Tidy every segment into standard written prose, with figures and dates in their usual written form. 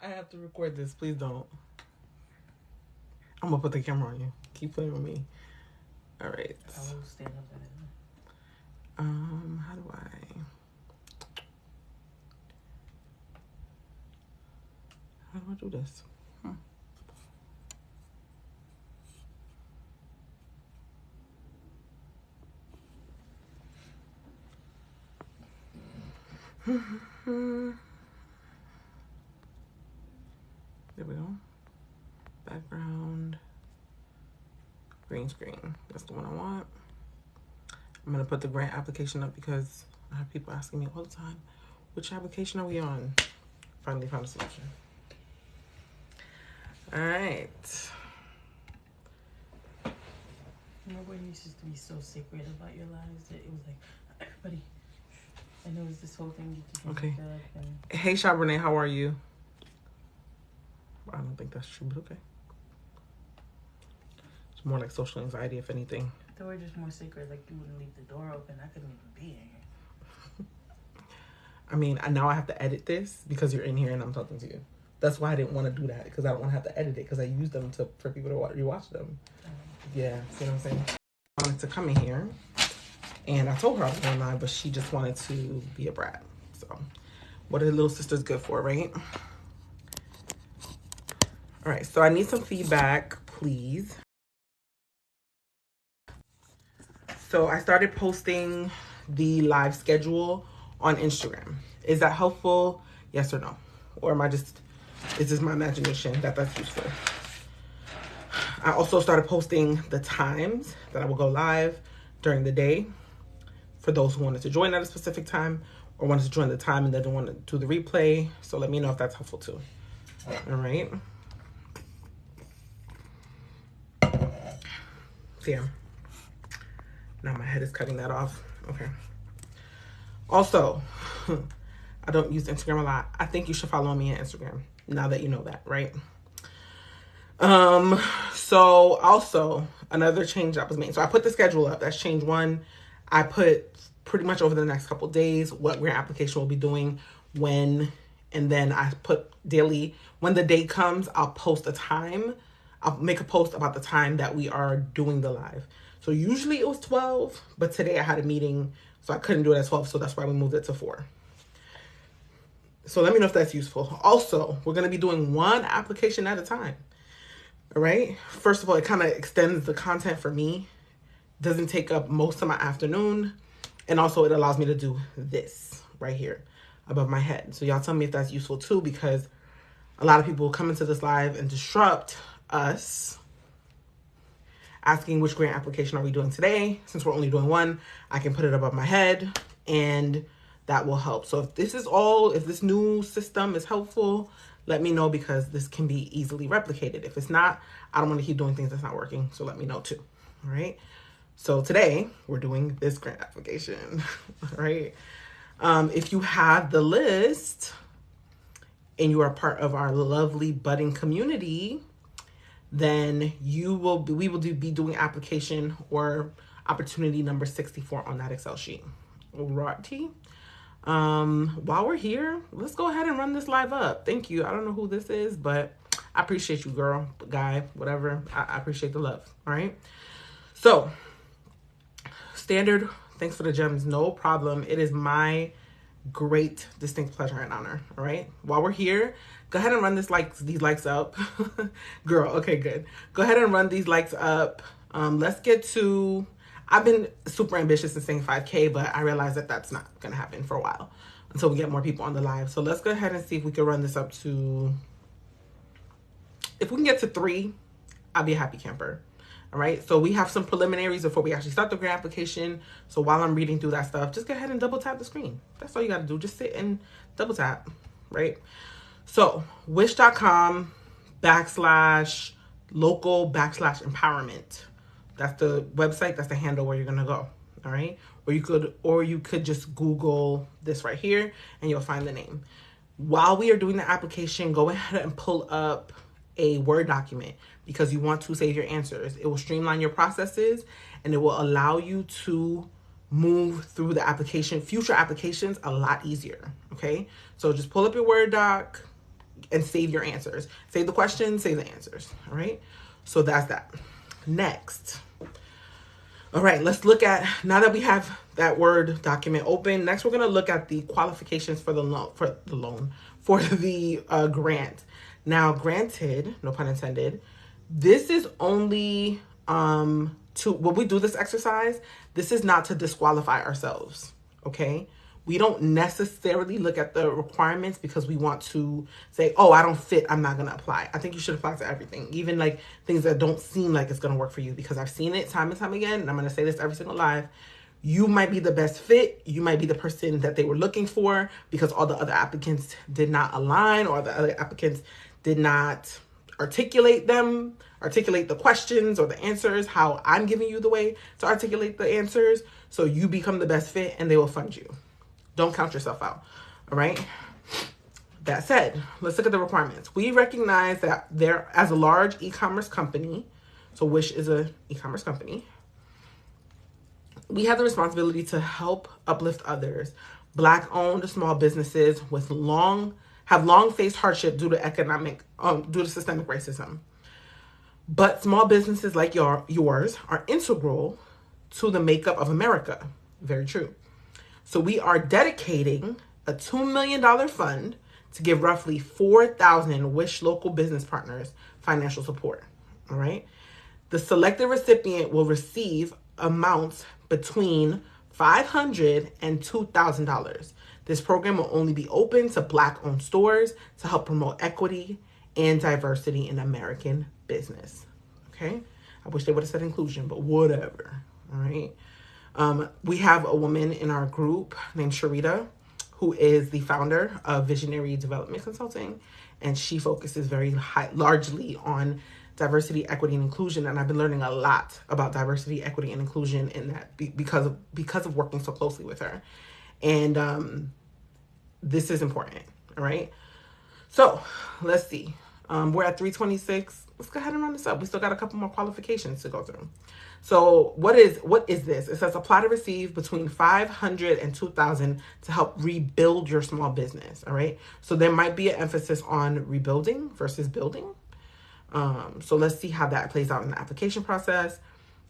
I have to record this. Please don't. I'm gonna put the camera on you. Keep playing with me. All right. I will stand up in it. How do I? How do I do this? There we go. Background. Green screen. That's the one I want. I'm gonna put the grant application up because I have people asking me all the time, which application are we on? Finally found a solution. All right. Remember when you used to be so secret about your lives that it was like everybody, and there was this whole thing you could Okay. and... Hey, Charbonnet, how are you? I don't think that's true, but okay. It's more like social anxiety, if anything. They were just more secret, like you wouldn't leave the door open. I couldn't even be in here. I mean, now I have to edit this because you're in here and I'm talking to you. That's why I didn't want to do that, because I don't want to have to edit it, because I use them for people to rewatch them. Yeah, see what I'm saying? I wanted to come in here, and I told her I was going live, but she just wanted to be a brat. So, what are the little sisters good for, right? All right, so I need some feedback, please. So I started posting the live schedule on Instagram. Is that helpful? Yes or no? Or am I just, is this my imagination that's useful? I also started posting the times that I will go live during the day for those who wanted to join at a specific time or wanted to join the time and didn't want to do the replay. So let me know if that's helpful too. All right. Damn. Now my head is cutting that off. Okay. Also, I don't use Instagram a lot. I think you should follow me on Instagram now that you know that, right? So also another change that was made. So I put the schedule up. That's change one. I put pretty much over the next couple of days what grant application will be doing when, and then I put daily. When the day comes, I'll post a time. I'll make a post about the time that we are doing the live. So usually it was 12, but today I had a meeting, so I couldn't do it at 12, so that's why we moved it to 4. So let me know if that's useful. Also, we're going to be doing one application at a time. All right. First of all, it kind of extends the content for me. Doesn't take up most of my afternoon. And also it allows me to do this right here above my head. So y'all tell me if that's useful too, because a lot of people come into this live and disrupt us, asking which grant application are we doing today. Since we're only doing one, I can put it above my head and that will help. So if this new system is helpful, let me know, because this can be easily replicated. If it's not, I don't want to keep doing things that's not working. So let me know too. All right. So today we're doing this grant application. All right. If you have the list and you are part of our lovely budding community, then we will be doing application or opportunity number 64 on that Excel sheet. Alrighty. While we're here, let's go ahead and run this live up. Thank you. I don't know who this is, but I appreciate you, girl, guy, whatever. I appreciate the love. All right. So, standard, thanks for the gems. No problem. It is my great distinct pleasure and honor. All right. While we're here, go ahead and run these likes up. Girl, okay, good. Go ahead and run these likes up. Let's get to, I've been super ambitious in saying 5K, but I realize that that's not going to happen for a while until we get more people on the live. So let's go ahead and see if we can run this up to, if we can get to 3, I'll be a happy camper. All right. So we have some preliminaries before we actually start the grant application. So while I'm reading through that stuff, just go ahead and double tap the screen. That's all you got to do. Just sit and double tap. Right. So wish.com/local/empowerment. That's the website. That's the handle where you're going to go. All right. Or you could just Google this right here and you'll find the name. While we are doing the application, go ahead and pull up a Word document, because you want to save your answers. It will streamline your processes and it will allow you to move through the future applications a lot easier. Okay. So just pull up your Word doc, and save your answers. Save the questions, save the answers. All right. So that's that. Next. All right, let's look at, now that we have that Word document open, next we're going to look at the qualifications for the grant. Now, granted, no pun intended, this is only when we do this exercise, this is not to disqualify ourselves, okay? We don't necessarily look at the requirements because we want to say, oh, I don't fit, I'm not going to apply. I think you should apply to everything, even like things that don't seem like it's going to work for you, because I've seen it time and time again, and I'm going to say this every single live. You might be the best fit. You might be the person that they were looking for because all the other applicants did not align, or the other applicants did not articulate the questions or the answers how I'm giving you the way to articulate the answers. So you become the best fit and they will fund you. Don't count yourself out. All right. That said, let's look at the requirements. We recognize that there, as a large e-commerce company, so Wish is an e-commerce company, we have the responsibility to help uplift others. Black-owned small businesses have long faced hardship due to systemic racism. But small businesses like yours are integral to the makeup of America. Very true. So we are dedicating a $2 million fund to give roughly 4,000 Wish local business partners financial support. All right. The selected recipient will receive amounts between $500 and $2,000. This program will only be open to Black-owned stores to help promote equity and diversity in American business. Okay. I wish they would have said inclusion, but whatever. All right. We have a woman in our group named Sharita, who is the founder of Visionary Development Consulting, and she focuses largely on diversity, equity, and inclusion. And I've been learning a lot about diversity, equity, and inclusion in that because of working so closely with her. And this is important. All right. So let's see. We're at 326. Let's go ahead and run this up. We still got a couple more qualifications to go through. So what is this? It says apply to receive between $500 and $2,000 to help rebuild your small business. All right. So there might be an emphasis on rebuilding versus building. So let's see how that plays out in the application process.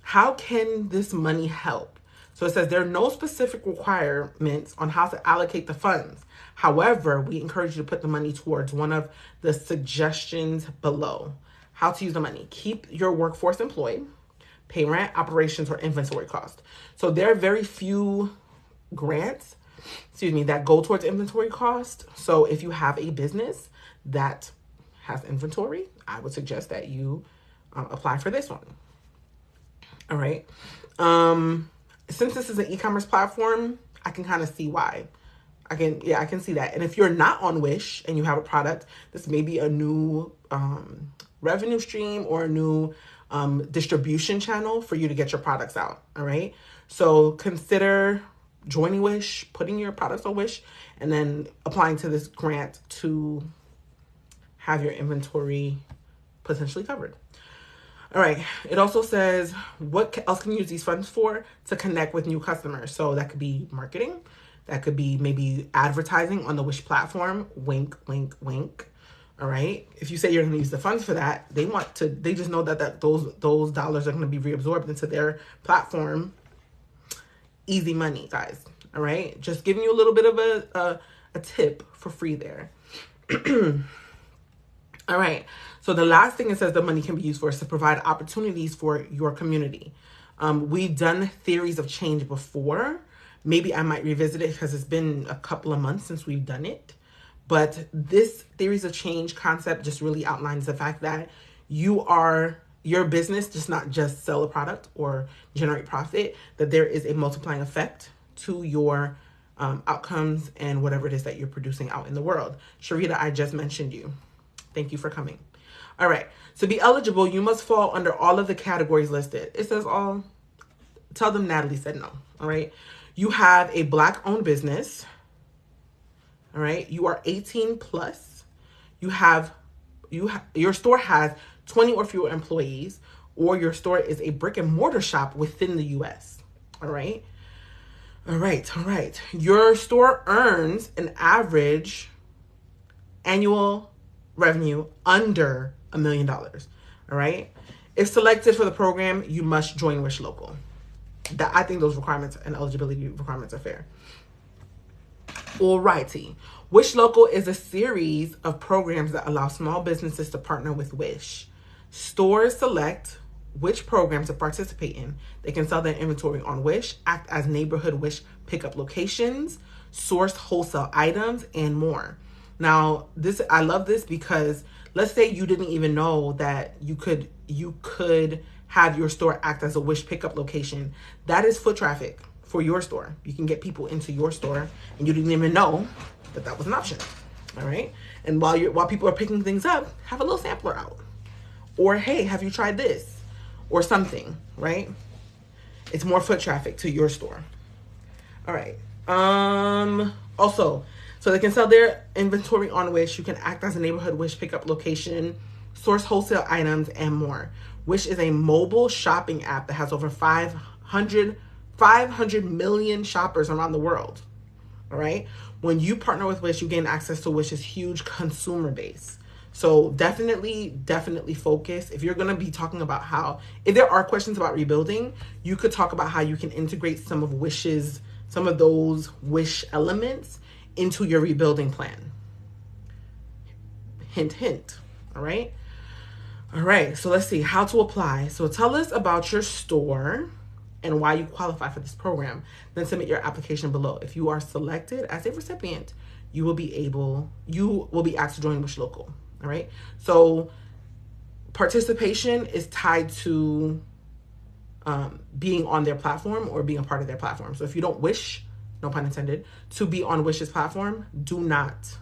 How can this money help? So it says there are no specific requirements on how to allocate the funds. However, we encourage you to put the money towards one of the suggestions below. How to use the money. Keep your workforce employed. Pay rent, operations, or inventory cost. So there are very few grants, that go towards inventory cost. So if you have a business that has inventory, I would suggest that you apply for this one. All right. Since this is an e-commerce platform, I can kind of see why. I can see that. And if you're not on Wish and you have a product, this may be a new revenue stream or a new distribution channel for you to get your products out. All right. So consider joining Wish, putting your products on Wish, and then applying to this grant to have your inventory potentially covered. All right. It also says what else can you use these funds for? To connect with new customers. So that could be marketing. That could be maybe advertising on the Wish platform. Wink, wink, wink. All right. If you say you're going to use the funds for that, they just know that those dollars are going to be reabsorbed into their platform. Easy money, guys. All right. Just giving you a little bit of a tip for free there. All right. So the last thing it says the money can be used for is to provide opportunities for your community. We've done theories of change before. Maybe I might revisit it because it's been a couple of months since we've done it. But this theories of change concept just really outlines the fact that your business does not just sell a product or generate profit, that there is a multiplying effect to your outcomes and whatever it is that you're producing out in the world. Sharita, I just mentioned you. Thank you for coming. All right. To be eligible, you must fall under all of the categories listed. It says all. Tell them Natalie said no. All right. You have a Black-owned business. All right. You are 18 plus. Your store has 20 or fewer employees, or your store is a brick and mortar shop within the U.S. All right. All right. Your store earns an average annual revenue under $1 million. All right. If selected for the program, you must join Wish Local. I think those requirements and eligibility requirements are fair. Alrighty. Wish Local is a series of programs that allow small businesses to partner with Wish. Stores select which program to participate in. They can sell their inventory on Wish, act as neighborhood Wish pickup locations, source wholesale items, and more. Now, I love this because let's say you didn't even know that you could have your store act as a Wish pickup location. That is foot traffic for your store. You can get people into your store and you didn't even know that was an option. All right. And while people are picking things up, have a little sampler out. Or, hey, have you tried this? Or something, right? It's more foot traffic to your store. All right. Also, so they can sell their inventory on Wish. You can act as a neighborhood Wish pickup location, source wholesale items, and more. Wish is a mobile shopping app that has over 500 million shoppers around the world. All right. When you partner with Wish, you gain access to Wish's huge consumer base. So definitely focus. If you're going to be talking about if there are questions about rebuilding, you could talk about how you can integrate some of those Wish elements into your rebuilding plan. Hint, hint. All right. All right. So let's see how to apply. So tell us about your store and why you qualify for this program. Then submit your application below. If you are selected as a recipient, you will be asked to join Wish Local. All right. So participation is tied to being on their platform or being a part of their platform. So if you don't wish, no pun intended, to be on Wish's platform, do not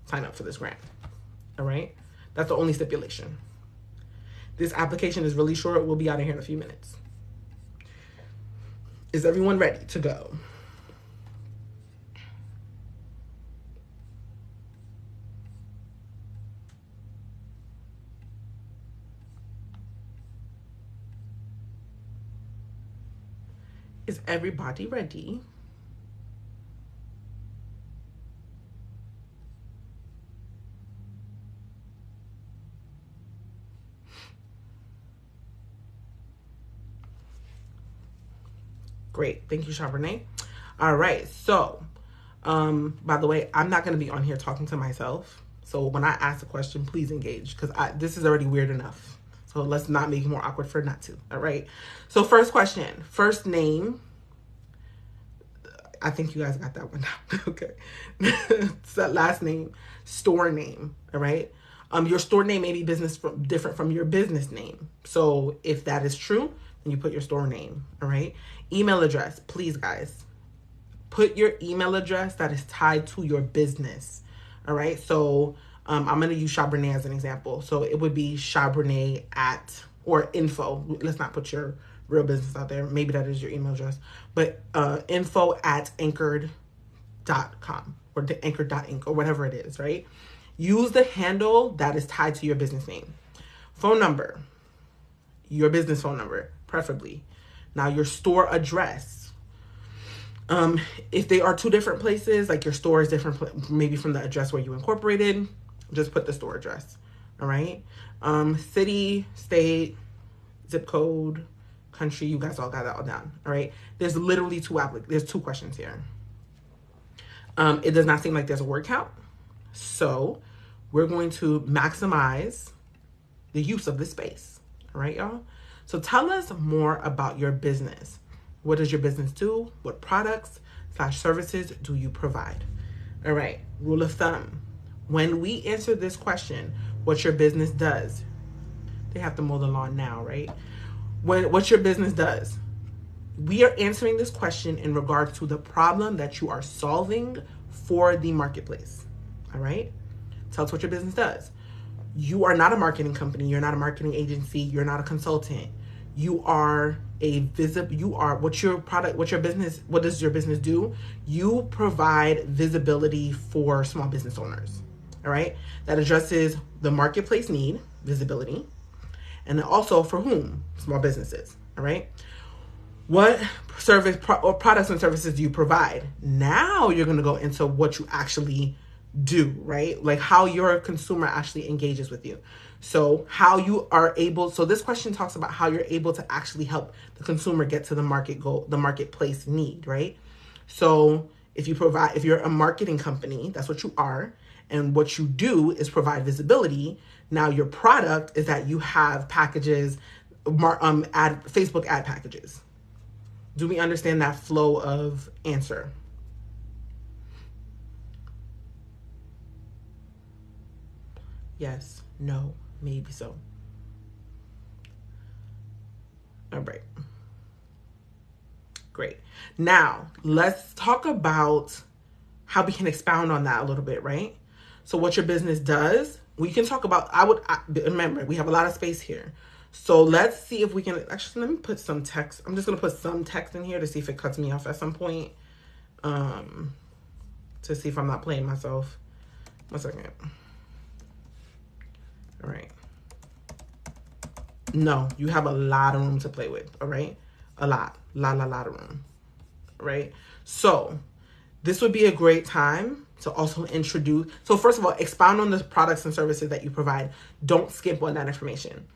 sign up for this grant. All right. That's the only stipulation. This application is really short. We'll be out of here in a few minutes. Is everyone ready to go? Is everybody ready? Great. Thank you, Charbonnet. All right. So, by the way, I'm not going to be on here talking to myself. So when I ask a question, please engage because this is already weird enough. So let's not make it more awkward for not to. All right. So first question, first name. I think you guys got that one down. Okay. So last name, store name. All right. Your store name may be different from your business name. So if that is true, then you put your store name. All right. Email address, please, guys. Put your email address that is tied to your business. All right. So I'm going to use Charbonnet as an example. So it would be Charbonnet or info. Let's not put your real business out there. Maybe that is your email address. But info@anchored.com or the anchored.inc or whatever it is, right? Use the handle that is tied to your business name. Phone number. Your business phone number, preferably. Now, your store address. If they are two different places, like your store is different, maybe from the address where you incorporated, just put the store address. All right. City, state, zip code, country. You guys all got that all down. All right. There's literally there's two questions here. It does not seem like there's a word count. So we're going to maximize the use of this space. All right, y'all. So tell us more about your business. What does your business do? What products/services do you provide? All right. Rule of thumb. When we answer this question, what your business does, they have to mow the lawn now, right? What your business does, we are answering this question in regard to the problem that you are solving for the marketplace. All right. Tell us what your business does. You are not a marketing company. You're not a marketing agency. You're not a consultant. You are what does your business do? You provide visibility for small business owners. All right. That addresses the marketplace need, visibility, and then also for whom? Small businesses. All right. What products and services do you provide? Now you're going to go into what you actually do, right? Like how your consumer actually engages with you. So how you are able, so this question talks about how you're able to actually help the consumer get to the market goal, the marketplace need, right? So if you're a marketing company, that's what you are. And what you do is provide visibility. Now your product is that you have packages, Facebook ad packages. Do we understand that flow of answer? Yes, no, maybe so. All right. Great. Now, let's talk about how we can expound on that a little bit, right? So what your business does, we can talk about, remember, we have a lot of space here. So let's see if we can, actually, let me put some text. I'm just going to put some text in here to see if it cuts me off at some point. To see if I'm not playing myself. 1 second. All right. No, you have a lot of room to play with, all right? A lot of room, right? So this would be a great time to also introduce. So first of all, expound on the products and services that you provide. Don't skip on that information,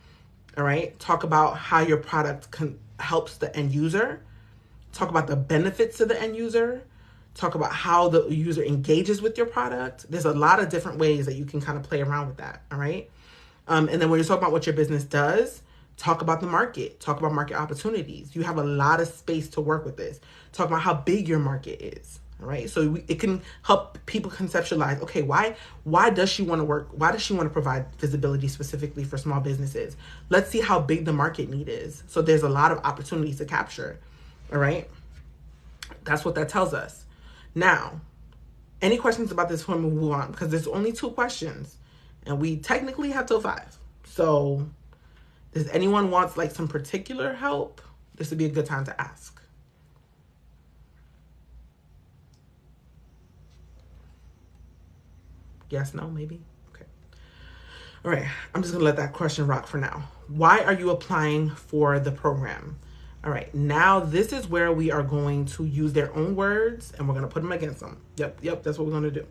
all right? Talk about how your product helps the end user. Talk about the benefits to the end user. Talk about how the user engages with your product. There's a lot of different ways that you can kind of play around with that, all right? And then when you're talking about what your business does, talk about the market. Talk about market opportunities. You have a lot of space to work with this. Talk about how big your market is, all right? So it can help people conceptualize, okay, why does she want to work? Why does she want to provide visibility specifically for small businesses? Let's see how big the market need is. So there's a lot of opportunities to capture, all right? That's what that tells us. Now, any questions about this before we move on? Because there's only 2 questions. And we technically have till 5. So does anyone want like some particular help? This would be a good time to ask. Yes, no, maybe? Okay. All right. I'm just going to let that question rock for now. Why are you applying for the program? All right. Now this is where we are going to use their own words and we're going to put them against them. Yep. That's what we're going to do.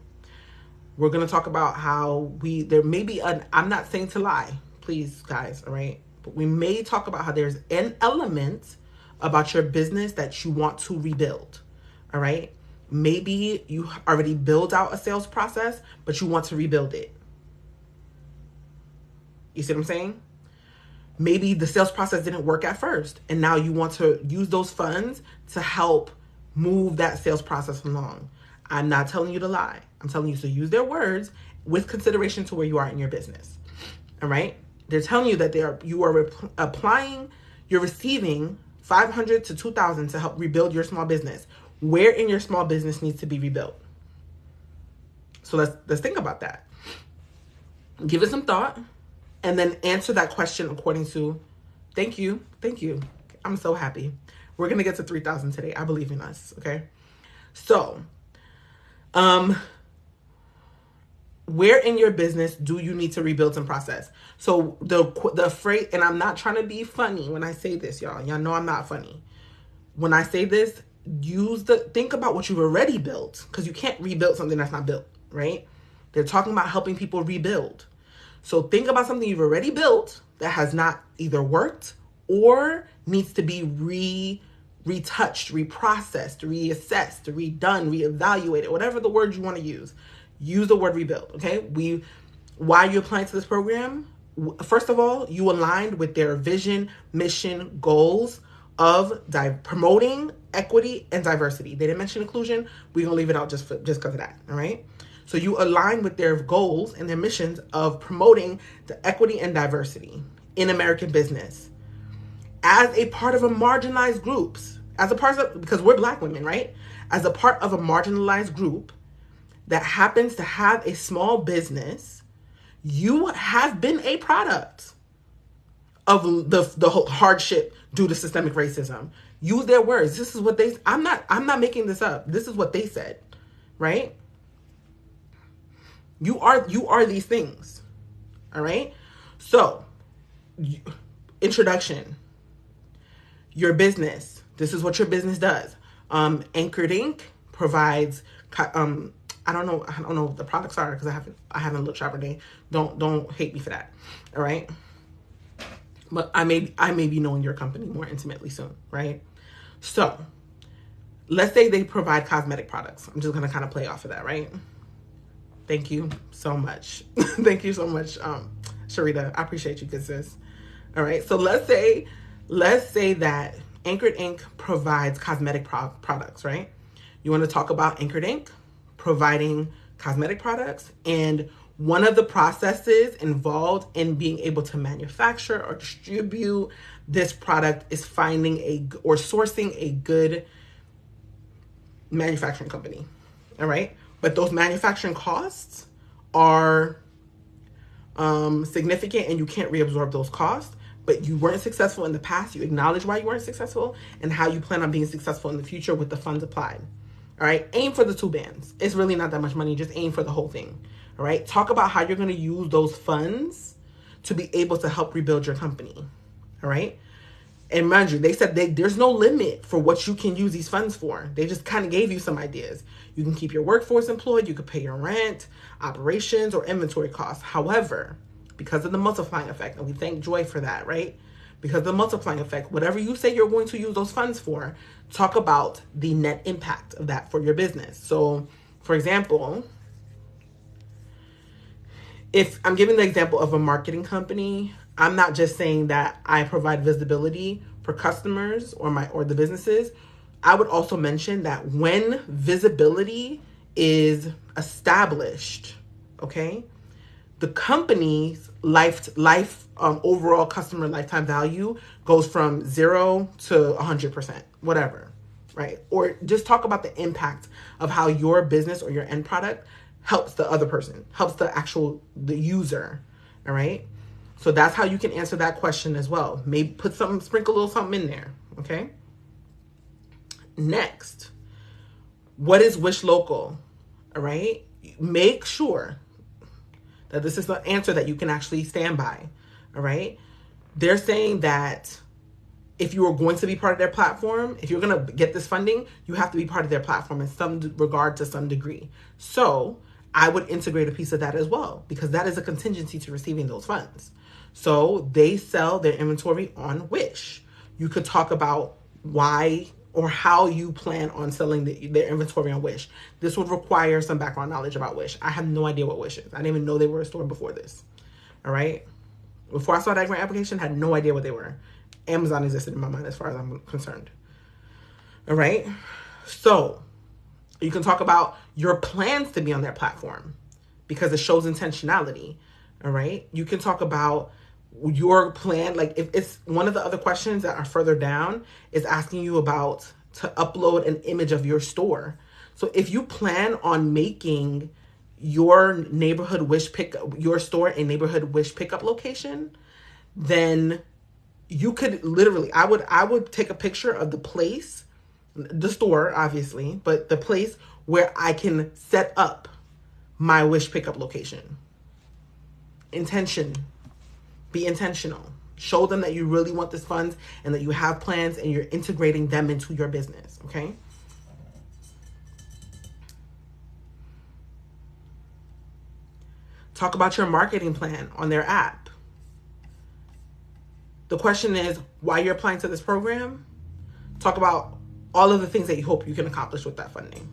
We're going to talk about how there may be I'm not saying to lie, please guys, all right? But we may talk about how there's an element about your business that you want to rebuild, all right? Maybe you already built out a sales process, but you want to rebuild it. You see what I'm saying? Maybe the sales process didn't work at first, and now you want to use those funds to help move that sales process along. I'm not telling you to lie. I'm telling you to use their words with consideration to where you are in your business. All right? They're telling you that you are applying, you're receiving $500 to $2,000 to help rebuild your small business. Where in your small business needs to be rebuilt? So let's think about that. Give it some thought and then answer that question according to, thank you. I'm so happy. We're going to get to 3,000 today. I believe in us, okay? So, where in your business do you need to rebuild some process? So the phrase, and I'm not trying to be funny when I say this, y'all. Y'all know I'm not funny. When I say this, think about what you've already built, because you can't rebuild something that's not built, right? They're talking about helping people rebuild. So think about something you've already built that has not either worked or needs to be retouched, reprocessed, reassessed, redone, reevaluated, whatever the word you want to use. Use the word rebuild, okay? Why are you applying to this program? First of all, you aligned with their vision, mission, goals of promoting equity and diversity. They didn't mention inclusion. We're going to leave it out just because of that, all right? So you align with their goals and their missions of promoting the equity and diversity in American business as a part of a marginalized groups, because we're Black women, right? As a part of a marginalized group that happens to have a small business, you have been a product of the whole hardship due to systemic racism. Use their words. This is what I'm not making this up. This is what they said, right? You are these things. All right? So, introduction. Your business. This is what your business does. Anchored Inc. provides I don't know what the products are because I haven't looked Charbonnet. Don't hate me for that. All right. But I may be knowing your company more intimately soon, right? So let's say they provide cosmetic products. I'm just gonna kind of play off of that, right? Thank you so much. Thank you so much, Sharita. I appreciate you, good sis. All right. So let's say that Anchored Ink provides cosmetic products, right? You want to talk about Anchored Ink providing cosmetic products, and one of the processes involved in being able to manufacture or distribute this product is finding or sourcing a good manufacturing company. All right. But those manufacturing costs are significant, and you can't reabsorb those costs. But you weren't successful in the past. You acknowledge why you weren't successful and how you plan on being successful in the future with the funds applied. All right. Aim for the 2 bands. It's really not that much money. Just aim for the whole thing. All right. Talk about how you're going to use those funds to be able to help rebuild your company. All right. And mind you, they said there's no limit for what you can use these funds for. They just kind of gave you some ideas. You can keep your workforce employed. You could pay your rent, operations, or inventory costs. However, because of the multiplying effect, and we thank Joy for that, right? Because of the multiplying effect, whatever you say you're going to use those funds for, talk about the net impact of that for your business. So, for example, if I'm giving the example of a marketing company, I'm not just saying that I provide visibility for customers or the businesses. I would also mention that when visibility is established, okay, the company's overall customer lifetime value goes from 0 to 100%, whatever, right? Or just talk about the impact of how your business or your end product helps the other person, helps the user, all right? So that's how you can answer that question as well. Maybe sprinkle a little something in there, okay? Next, what is Wish Local, all right? Make sure that this is the answer that you can actually stand by, all right? They're saying that if you are going to be part of their platform, if you're going to get this funding, you have to be part of their platform in some regard to some degree. So I would integrate a piece of that as well, because that is a contingency to receiving those funds. So they sell their inventory on Wish. You could talk about why or how you plan on selling their inventory on Wish. This would require some background knowledge about Wish. I have no idea what Wish is. I didn't even know they were a store before this. All right. Before I saw that grant application, I had no idea what they were. Amazon existed in my mind as far as I'm concerned. All right. So you can talk about your plans to be on their platform because it shows intentionality. All right. You can talk about your plan. Like if it's one of the other questions that are further down is asking you about to upload an image of your store. So if you plan on making your neighborhood Wish your store a neighborhood Wish pickup location, then you could literally, I would take a picture of the place, the store obviously, but the place where I can set up my Wish pickup location. Be intentional. Show them that you really want this funds and that you have plans and you're integrating them into your business, okay? Talk about your marketing plan on their app. The question is why you're applying to this program. Talk about all of the things that you hope you can accomplish with that funding,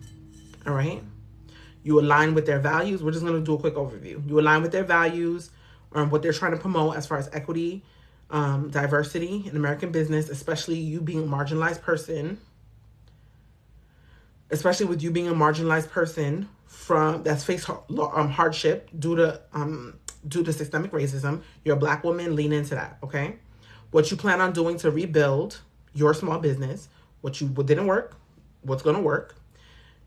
all right? You align with their values. We're just going to do a quick overview. You align with their values, what they're trying to promote as far as equity, diversity in American business, especially you being a marginalized person, that's faced hardship due to systemic racism. You're a Black woman, lean into that, okay? What you plan on doing to rebuild your small business, what didn't work, what's going to work.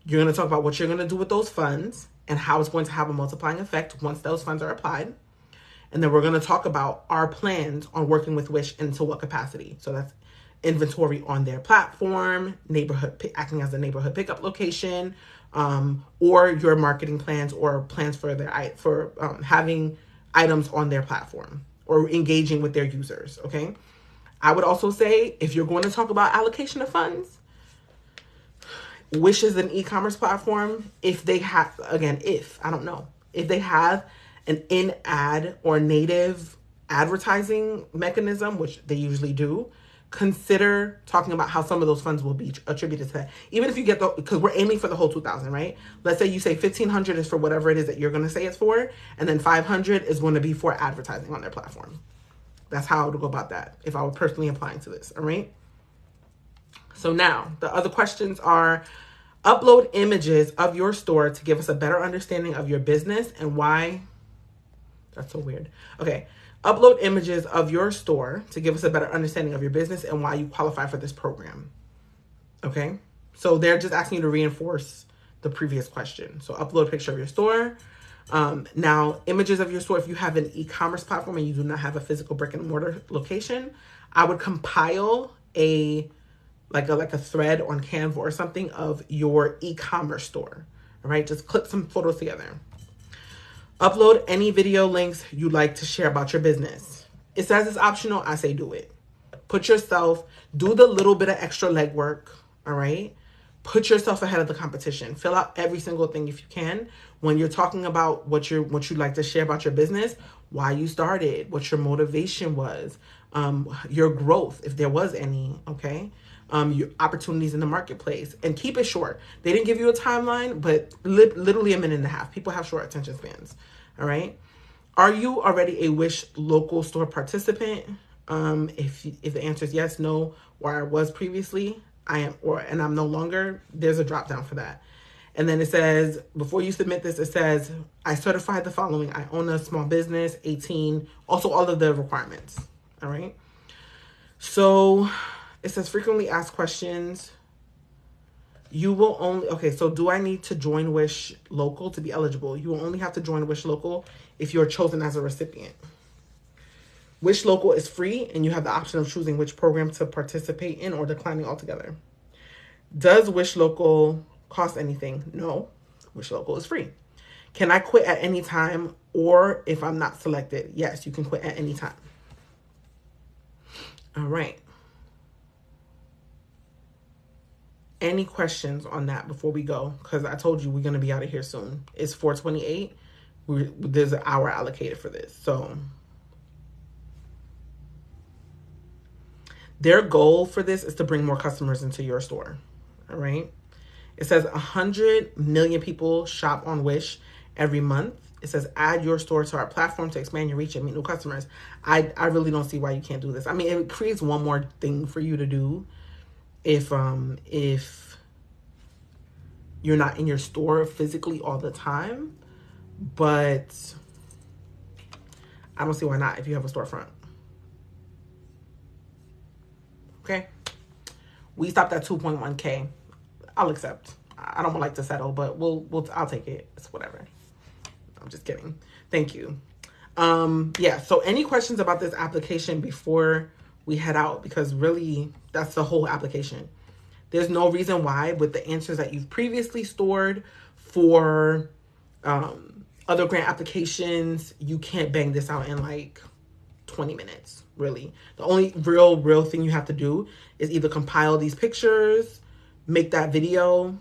You're going to talk about what you're going to do with those funds and how it's going to have a multiplying effect once those funds are applied. And then we're going to talk about our plans on working with Wish and to what capacity. So that's inventory on their platform, acting as a neighborhood pickup location, or your marketing plans or plans for having items on their platform or engaging with their users. Okay. I would also say if you're going to talk about allocation of funds, Wish is an e-commerce platform. If they have, again, I don't know, if they have an in-ad or native advertising mechanism, which they usually do, consider talking about how some of those funds will be attributed to that. Even if you get because we're aiming for the whole 2,000, right? Let's say you say 1,500 is for whatever it is that you're going to say it's for, and then 500 is going to be for advertising on their platform. That's how I would go about that if I were personally applying to this, all right? So now, the other questions are, upload images of your store to give us a better understanding of your business and why. That's so weird. Okay. Upload images of your store to give us a better understanding of your business and why you qualify for this program. Okay. So they're just asking you to reinforce the previous question. So upload a picture of your store. Now, images of your store, if you have an e-commerce platform and you do not have a physical brick and mortar location, I would compile a thread on Canva or something of your e-commerce store. All right. Just clip some photos together. Upload any video links you'd like to share about your business. It says it's optional. I say do it. Do the little bit of extra legwork, all right? Put yourself ahead of the competition. Fill out every single thing if you can. When you're talking about what you'd like to share about your business, why you started, what your motivation was, your growth, if there was any, okay? Your opportunities in the marketplace, and keep it short. They didn't give you a timeline, but literally a minute and a half. People have short attention spans. All right. Are you already a Wish local store participant? If the answer is yes, no, or I was previously, I am, and I'm no longer, there's a drop down for that. And then it says, before you submit this, it says, I certified the following. I own a small business, 18, also all of the requirements. All right. So it says frequently asked questions. You will only, okay, so do I need to join Wish Local to be eligible? You will only have to join Wish Local if you're chosen as a recipient. Wish Local is free, and you have the option of choosing which program to participate in or declining altogether. Does Wish Local cost anything? No. Wish Local is free. Can I quit at any time or if I'm not selected? Yes, you can quit at any time. All right. Any questions on that before we go? Because I told you we're going to be out of here soon. It's 4:28. There's an hour allocated for this. So their goal for this is to bring more customers into your store. All right. It says 100 million people shop on Wish every month. It says add your store to our platform to expand your reach and meet new customers. I really don't see why you can't do this. I mean, it creates one more thing for you to do if you're not in your store physically all the time, but I don't see why not if you have a storefront. Okay. We stopped at 2.1K. I'll accept. I don't like to settle, but I'll take it. It's whatever. I'm just kidding. Thank you. Yeah. So any questions about this application before we head out? Because really that's the whole application. There's no reason why, with the answers that you've previously stored for other grant applications, you can't bang this out in like 20 minutes, really. The only real thing you have to do is either compile these pictures, make that video,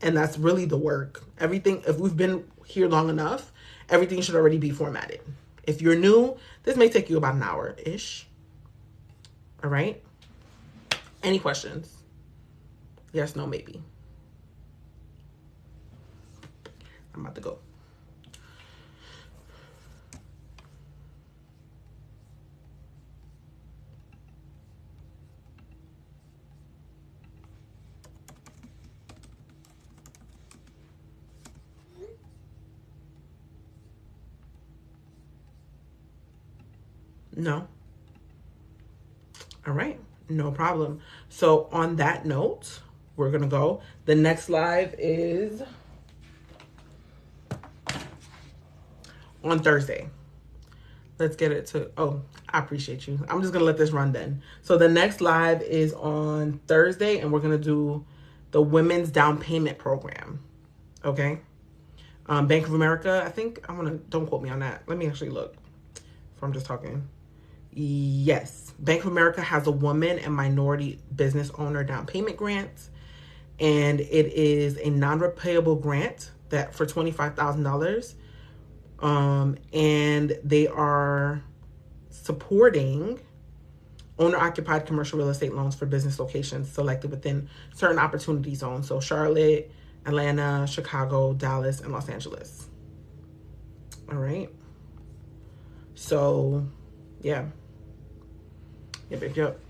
and that's really the work. Everything, if we've been here long enough, everything should already be formatted. If you're new, this may take you about an hour-ish. All right? Any questions? Yes, no, maybe. I'm about to go. No. All right. No problem. So on that note, we're going to go. The next live is on Thursday. Let's get it to, oh, I appreciate you. I'm just going to let this run then. So the next live is on Thursday, and we're going to do the Women's Down Payment Program. Okay. Bank of America, I think, don't quote me on that. Let me actually look if I'm just talking. Yes. Bank of America has a woman and minority business owner down payment grant. and it is a non-repayable grant that for $25,000. And they are supporting owner-occupied commercial real estate loans for business locations selected within certain opportunity zones. So Charlotte, Atlanta, Chicago, Dallas, and Los Angeles. All right. So, yeah. Yep.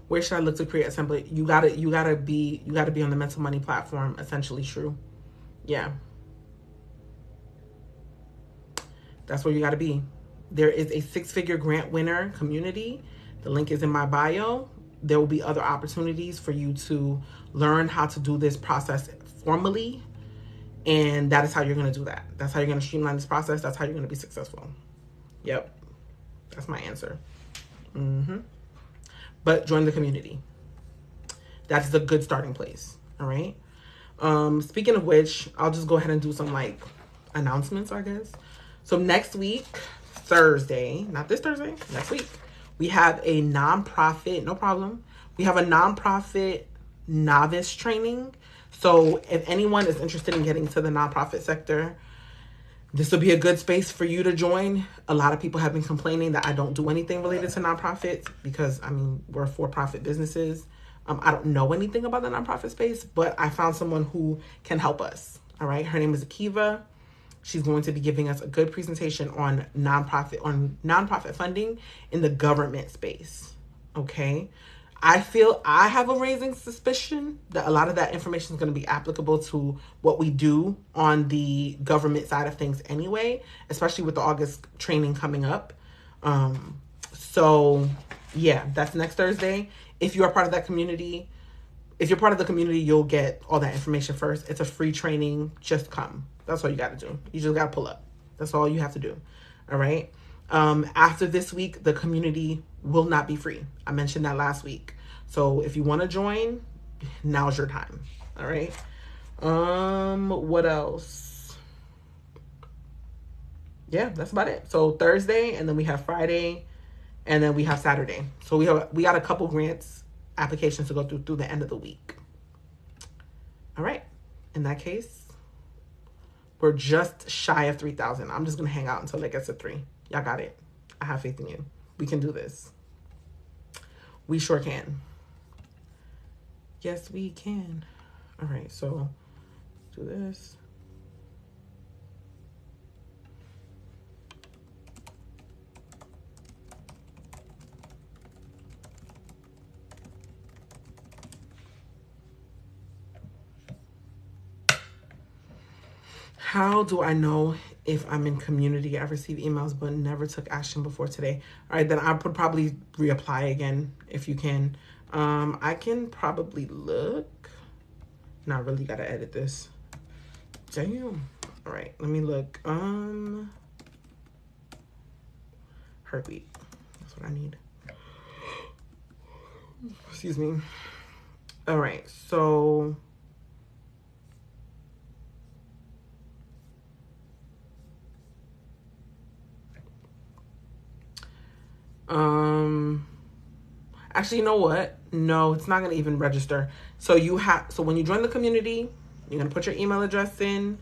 Where should I look to create a template? You gotta be on the Mental Money platform, essentially true. Yeah. That's where you gotta be. There is a 6-figure grant winner community. The link is in my bio. There will be other opportunities for you to learn how to do this process formally. And that is how you're going to do that. That's how you're going to streamline this process. That's how you're going to be successful. Yep. That's my answer. But join the community. That's a good starting place. All right. Speaking of which, I'll just go ahead and do some like announcements, I guess. So next week, Thursday, not this Thursday, next week, we have a nonprofit, no problem. We have a nonprofit novice training. So if anyone is interested in getting to the nonprofit sector, this will be a good space for you to join. A lot of people have been complaining that I don't do anything related to nonprofits because, I mean, we're for-profit businesses. I don't know anything about the nonprofit space, but I found someone who can help us. All right. Her name is Akiva. She's going to be giving us a good presentation on nonprofit funding in the government space. Okay. I feel I have a raising suspicion that a lot of that information is going to be applicable to what we do on the government side of things anyway, especially with the August training coming up. So yeah, that's next Thursday. If you are part of that community, you'll get all that information first. It's a free training. Just come. That's all you got to do. You just got to pull up. That's all you have to do. All right. After this week, the community will not be free. I mentioned that last week. So if you want to join, now's your time. All right. What else? Yeah, that's about it. So Thursday, and then we have Friday, and then we have Saturday. So we got a couple grants applications to go through the end of the week. All right. In that case, we're just shy of 3,000. I'm just going to hang out until it gets to 3. Y'all got it. I have faith in you. We can do this. We sure can. Yes, we can. All right, so do this. How do I know if I'm in community? I received emails but never took action before today. All right, then I would probably reapply again if you can. I can probably look. Now I really gotta edit this. Damn. All right, let me look. Heartbeat. That's what I need. Excuse me. All right, so actually, you know what? No, it's not going to even register. So when you join the community, you're going to put your email address in.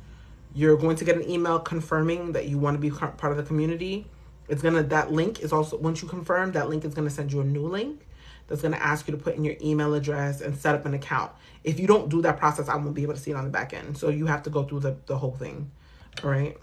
You're going to get an email confirming that you want to be part of the community. That link is also, once you confirm, that link is going to send you a new link that's going to ask you to put in your email address and set up an account. If you don't do that process, I won't be able to see it on the back end. So you have to go through the whole thing. All right.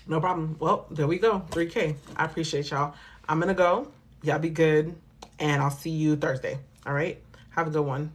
No problem. Well, there we go. 3K. I appreciate y'all. I'm going to go. Y'all be good. And I'll see you Thursday. All right. Have a good one.